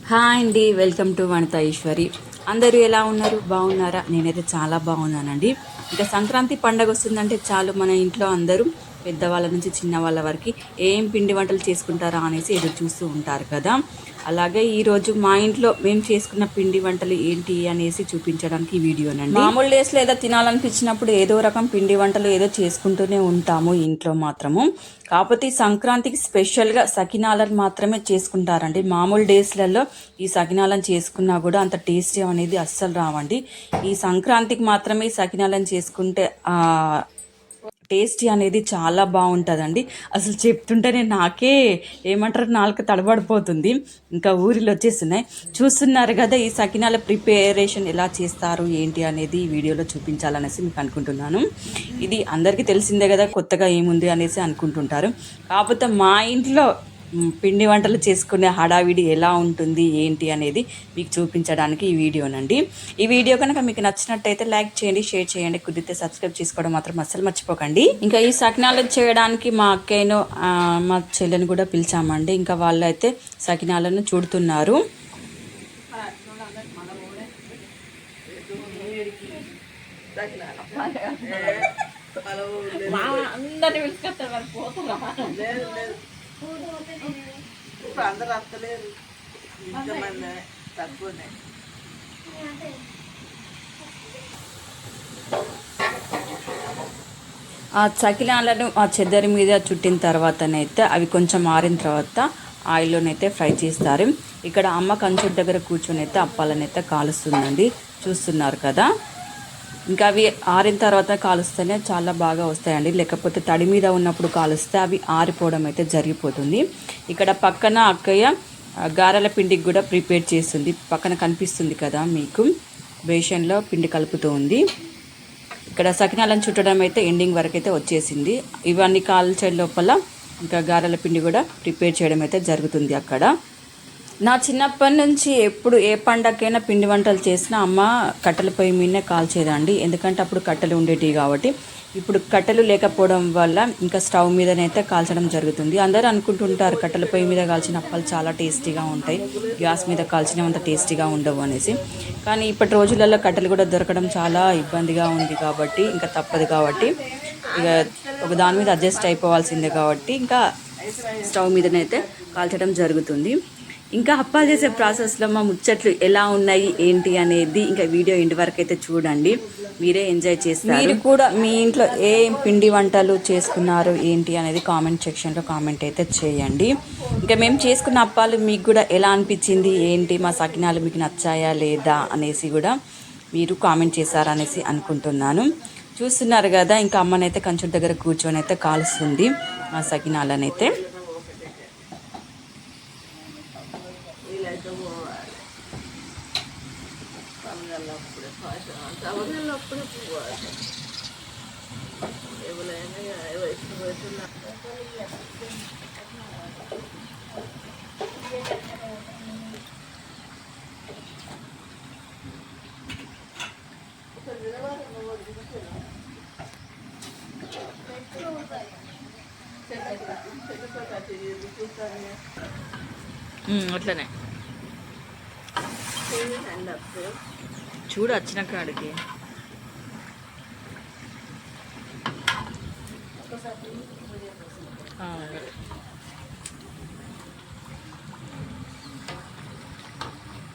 Hi అండి, welcome to వనిత ఈశ్వరి. అందరూ ఎలా ఉన్నారు? బాగున్నారా? నేనైతే చాలా బాగున్నానండి. ఇంకా సంక్రాంతి పండగ వస్తుందంటే చాలు మన ఇంట్లో అందరూ పెద్దవాళ్ళ నుంచి చిన్నవాళ్ళ వరకు ఏం పిండి వంటలు చేసుకుంటారా అనేసి ఎదురు చూస్తూ ఉంటారు కదా. అలాగే ఈరోజు మా ఇంట్లో మేము చేసుకున్న పిండి వంటలు ఏంటి అనేసి చూపించడానికి ఈ వీడియోనండి. మామూలు డేస్లో ఏదో తినాలనిపించినప్పుడు ఏదో రకం పిండి వంటలు ఏదో చేసుకుంటూనే ఉంటాము ఇంట్లో మాత్రము. కాకపోతే సంక్రాంతికి స్పెషల్గా సకినాలను మాత్రమే చేసుకుంటారండి. మామూలు డేస్లలో ఈ సకినాలను చేసుకున్నా కూడా అంత టేస్టీ అనేది అస్సలు రావండి. ఈ సంక్రాంతికి మాత్రమే ఈ సకినాలను చేసుకుంటే టేస్టీ అనేది చాలా బాగుంటుందండి. అసలు చెప్తుంటేనే నాకే ఏమంటారు, నాలుక తడబడిపోతుంది. ఇంకా ఊరిలో వచ్చేస్తున్నాయి. చూస్తున్నారు కదా, ఈ సకినాల ప్రిపరేషన్ ఎలా చేస్తారు ఏంటి అనేది ఈ వీడియోలో చూపించాలనేసి మీకు అనుకుంటున్నాను. ఇది అందరికీ తెలిసిందే కదా, కొత్తగా ఏముంది అనేసి అనుకుంటుంటారు. కాకపోతే మా ఇంట్లో పిండి వంటలు చేసుకునే హడావిడి ఎలా ఉంటుంది ఏంటి అనేది మీకు చూపించడానికి ఈ వీడియోనండి. ఈ వీడియో కనుక మీకు నచ్చినట్టయితే లైక్ చేయండి, షేర్ చేయండి, కుదిరితే సబ్స్క్రైబ్ చేసుకోవడం మాత్రం అస్సలు మర్చిపోకండి. ఇంకా ఈ సకినాలు చేయడానికి మా అక్కయ్యను మా చెల్లెని కూడా పిలిచామండి. ఇంకా వాళ్ళు అయితే సకినాలను చూడుతున్నారు. అందరినీ పిలుచుకొస్తారు అందరూ వస్తలేరు, ఇంతమంది తక్కువనే. ఆ సకినాలను ఆ చెద్దరి మీద చుట్టిన తర్వాతనైతే అవి కొంచెం ఆరిన తర్వాత ఆయిల్లోనైతే ఫ్రై చేస్తారు. ఇక్కడ అమ్మ కంచు దగ్గర కూర్చొని అయితే అప్పాలనైతే కాలుస్తుందండి. చూస్తున్నారు కదా. ఇంకా అవి ఆరిన తర్వాత కాలుస్తేనే చాలా బాగా వస్తాయండి. లేకపోతే తడి మీద ఉన్నప్పుడు కాలుస్తే అవి ఆరిపోవడం అయితే జరిగిపోతుంది. ఇక్కడ పక్కన అక్కయ్య గారెల పిండికి కూడా ప్రిపేర్ చేస్తుంది. పక్కన కనిపిస్తుంది కదా మీకు, బేషన్లో పిండి కలుపుతూ ఉంది. ఇక్కడ సకినాలను చుట్టడం అయితే ఎండింగ్ వరకు అయితే వచ్చేసింది. ఇవన్నీ కాల్చే లోపల ఇంకా గారెల పిండి కూడా ప్రిపేర్ చేయడం అయితే జరుగుతుంది అక్కడ. నా చిన్నప్పటి నుంచి ఎప్పుడు ఏ పండగకైనా పిండి వంటలు చేసినా అమ్మ కట్టెల పొయ్యి మీదనే కాల్చేదండి. ఎందుకంటే అప్పుడు కట్టెలు ఉండేటివి కాబట్టి. ఇప్పుడు కట్టెలు లేకపోవడం వల్ల ఇంకా స్టవ్ మీదనైతే కాల్చడం జరుగుతుంది. అందరూ అనుకుంటుంటారు కట్టెల పొయ్యి మీద కాల్చిన అప్పాలు చాలా టేస్టీగా ఉంటాయి, గ్యాస్ మీద కాల్చినంత టేస్టీగా ఉండవు అనేసి. కానీ ఇప్పటి రోజులలో కట్టెలు కూడా దొరకడం చాలా ఇబ్బందిగా ఉంది కాబట్టి ఇంకా తప్పదు కాబట్టి ఇక ఒక దాని మీద అడ్జస్ట్ అయిపోవాల్సిందే కాబట్టి ఇంకా స్టవ్ మీదనైతే కాల్చడం జరుగుతుంది. ఇంకా అప్పాలు చేసే ప్రాసెస్లో మా ముచ్చట్లు ఎలా ఉన్నాయి ఏంటి అనేది ఇంకా వీడియో ఎండ్ వరకు అయితే చూడండి, మీరే ఎంజాయ్ చేస్తారు. మీరు కూడా మీ ఇంట్లో ఏ పిండి వంటలు చేసుకున్నారు ఏంటి అనేది కామెంట్ సెక్షన్లో కామెంట్ అయితే చేయండి. ఇంకా మేము చేసుకున్న అప్పాలు మీకు కూడా ఎలా అనిపించింది ఏంటి, మా సకినాలు మీకు నచ్చాయా లేదా అనేసి కూడా మీరు కామెంట్ చేశారనేసి అనుకుంటున్నాను. చూస్తున్నారు కదా, ఇంకా అమ్మనైతే కంచు దగ్గర కూర్చొని అయితే కాలుస్తుంది మా సకినాలనైతే. అప్పుడే పోవాలి ఎవరైనా వయసు పోతున్నా. అట్లనే చూడు వచ్చిన కాడికి.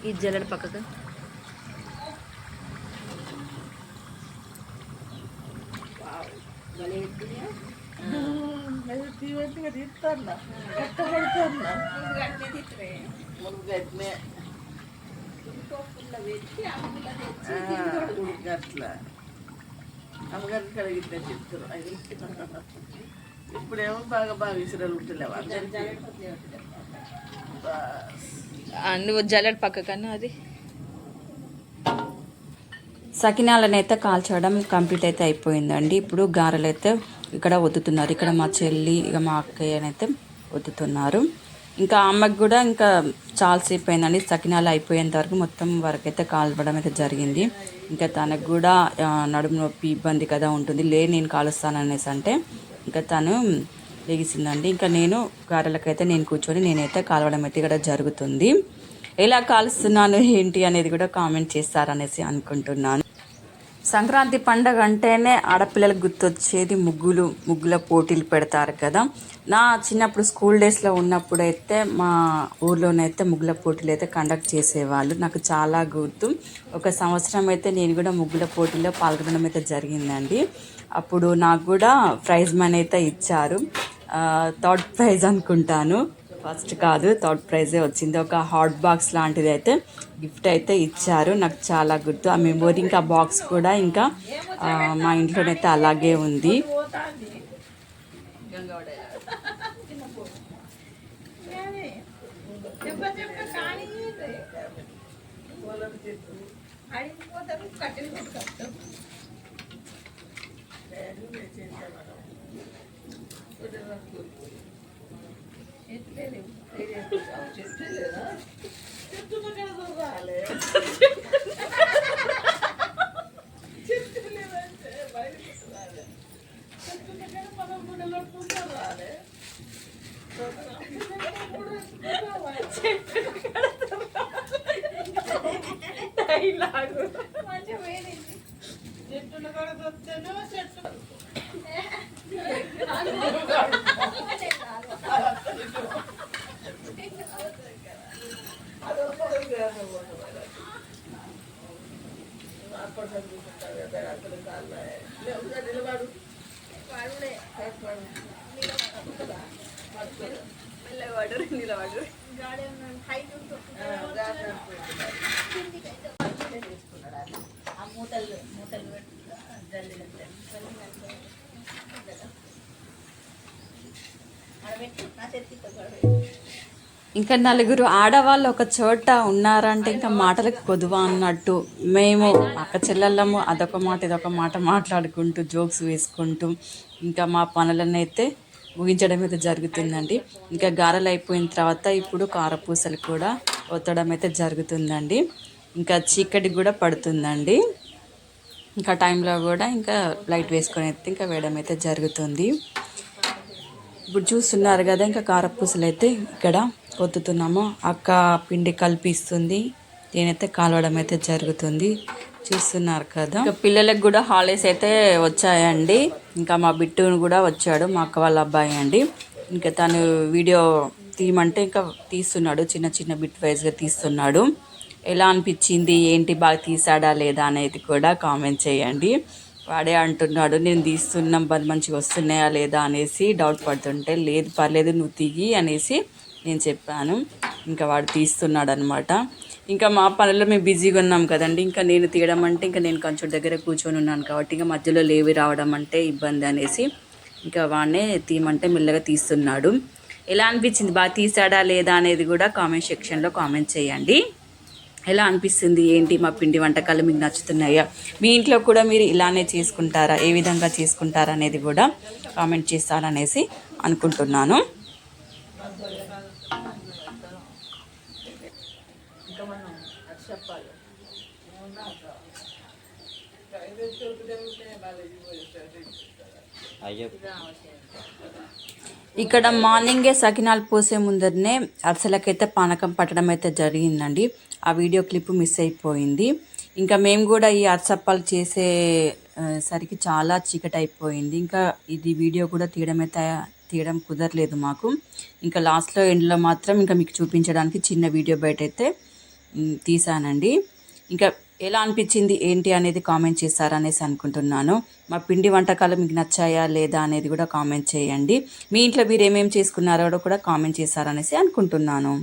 ఈ జల్లెడ పక్కకు తీస్తున్నా, కష్టపడుతున్నా. అట్లా అమ్మగారి కలిగితే చెప్తున్నా. ఇప్పుడేమో బాగా విసిరలు ఉంటలేవా నువ్వు జల్లెడ పక్క కన్నా. అది సకినాలను అయితే కాల్చడం కంప్లీట్ అయితే అయిపోయిందండి. ఇప్పుడు గారెలు అయితే ఇక్కడ వద్దుతున్నారు. ఇక్కడ మా చెల్లి ఇక మా అక్కయ్యనైతే వద్దుతున్నారు. ఇంకా అమ్మకి కూడా ఇంకా చాలాసేపు అయిందండి. సకినాలు అయిపోయేంత వరకు మొత్తం వరకు అయితే కాల్చడం అయితే జరిగింది. ఇంకా తనకు కూడా నడుము నొప్పి ఇబ్బంది కదా ఉంటుంది, నేను కాలుస్తాననేసి అంటే ఇంకా తను లెగిసిందండి. ఇంకా నేను గారెలకైతే నేను కూర్చొని నేనైతే కాలవడం అయితే ఇక్కడ జరుగుతుంది. ఎలా కాలుస్తున్నాను ఏంటి అనేది కూడా కామెంట్ చేస్తారనేసి అనుకుంటున్నాను. సంక్రాంతి పండగ అంటేనే ఆడపిల్లలకు గుర్తొచ్చేది ముగ్గుల పోటీలు పెడతారు కదా. నా చిన్నప్పుడు స్కూల్ డేస్లో ఉన్నప్పుడైతే మా ఊర్లోనైతే ముగ్గుల పోటీలు అయితే కండక్ట్ చేసేవాళ్ళు. నాకు చాలా గుర్తు. ఒక సంవత్సరం అయితే నేను కూడా ముగ్గుల పోటీలో పాల్గొనడం అయితే జరిగిందండి. అప్పుడు నాకు కూడా ప్రైజ్ మనీ అయితే ఇచ్చారు. థర్డ్ ప్రైజ్ అనుకుంటాను, ఫస్ట్ కాదు, థర్డ్ ప్రైజే వచ్చింది. ఒక హాట్ బాక్స్ లాంటిది అయితే గిఫ్ట్ అయితే ఇచ్చారు. నాకు చాలా గుర్తు ఆ మెమొరీ. ఇంకా బాక్స్ కూడా ఇంకా మా ఇంట్లోనైతే అలాగే ఉంది. ఇంకా నలుగురు ఆడవాళ్ళు ఒక చోట ఉన్నారంటే ఇంకా మాటలకు కొదువా అన్నట్టు మేము అక్క చెల్లెళ్ళము అదొక మాట ఇదొక మాట మాట్లాడుకుంటూ జోక్స్ వేసుకుంటూ ఇంకా మా పనులను అయితే ముగించడం అయితే జరుగుతుందండి. ఇంకా గారెలు అయిపోయిన తర్వాత ఇప్పుడు కారపూసలు కూడా ఒత్తడం అయితే జరుగుతుందండి. ఇంకా చీకటి కూడా పడుతుందండి. ఇంకా టైంలో కూడా ఇంకా లైట్ వేసుకొని అయితే ఇంకా వేయడం అయితే జరుగుతుంది. ఇప్పుడు చూస్తున్నారు కదా, ఇంకా కారపూసలు అయితే ఇక్కడ ఒత్తుతున్నాము. అక్క పిండి కలిపిస్తుంది, నేనైతే కాలవడం అయితే జరుగుతుంది. చూస్తున్నారు కదా. ఇంకా పిల్లలకు కూడా హాలిడేస్ అయితే వచ్చాయండి. ఇంకా మా బిట్టును కూడా వచ్చాడు, మా అక్క వాళ్ళ అబ్బాయి అండి. ఇంకా తను వీడియో తీయమంటే ఇంకా తీస్తున్నాడు, చిన్న చిన్న బిట్ వైజ్గా తీస్తున్నాడు. ఎలా అనిపించింది ఏంటి, బాగా తీసాడా లేదా అనేది కూడా కామెంట్ చేయండి. వాడే అంటున్నాడు నేను తీస్తున్నాం పని మంచిగా వస్తున్నాయా లేదా అనేసి డౌట్ పడుతుంటే, లేదు పర్లేదు నువ్వు తీయి అనేసి నేను చెప్పాను. ఇంకా వాడు తీస్తున్నాడు అనమాట. ఇంకా మా పనుల్లో మేము బిజీగా ఉన్నాం కదండి. ఇంకా నేను తీయడం అంటే ఇంకా నేను కొంచెం దగ్గర కూర్చొని ఉన్నాను కాబట్టి ఇంకా మధ్యలో లేవి రావడం అంటే ఇబ్బంది అనేసి ఇంకా వాడినే తీయమంటే మెల్లగా తీస్తున్నాడు. ఎలా అనిపించింది, బాగా తీసాడా లేదా అనేది కూడా కామెంట్ సెక్షన్లో కామెంట్ చేయండి. ఎలా అనిపిస్తుంది ఏంటి, మా పిండి వంటకాలు మీకు నచ్చుతున్నాయా, మీ ఇంట్లో కూడా మీరు ఇలానే చేసుకుంటారా, ఏ విధంగా చేసుకుంటారా అనేది కూడా కామెంట్ చేస్తారనేసి అనుకుంటున్నాను. ఇక్కడ మార్నింగే సకినాలు పోసే ముందరనే అరిసెలకైతే పానకం పట్టడం అయితే జరిగిందండి. ఆ వీడియో క్లిప్ మిస్ అయిపోయింది. ఇంకా మేము కూడా ఈ అరిసప్పాలు చేసే సరికి చాలా చీకటి అయిపోయింది. ఇంకా ఇది వీడియో కూడా తీయడం కుదరలేదు మాకు. ఇంకా లాస్ట్లో ఎండ్లో మాత్రం ఇంకా మీకు చూపించడానికి చిన్న వీడియో బయట అయితే తీసానండి. ఇంకా ఎలా అనిపించింది ఏంటి అనేది కామెంట్ చేస్తారనేసి అనుకుంటున్నాను. మా పిండి వంటకాలు మీకు నచ్చాయా లేదా అనేది కూడా కామెంట్ చేయండి. మీ ఇంట్లో మీరు ఏమేమి చేసుకున్నారో కూడా కామెంట్ చేస్తారనేసి అనుకుంటున్నాను.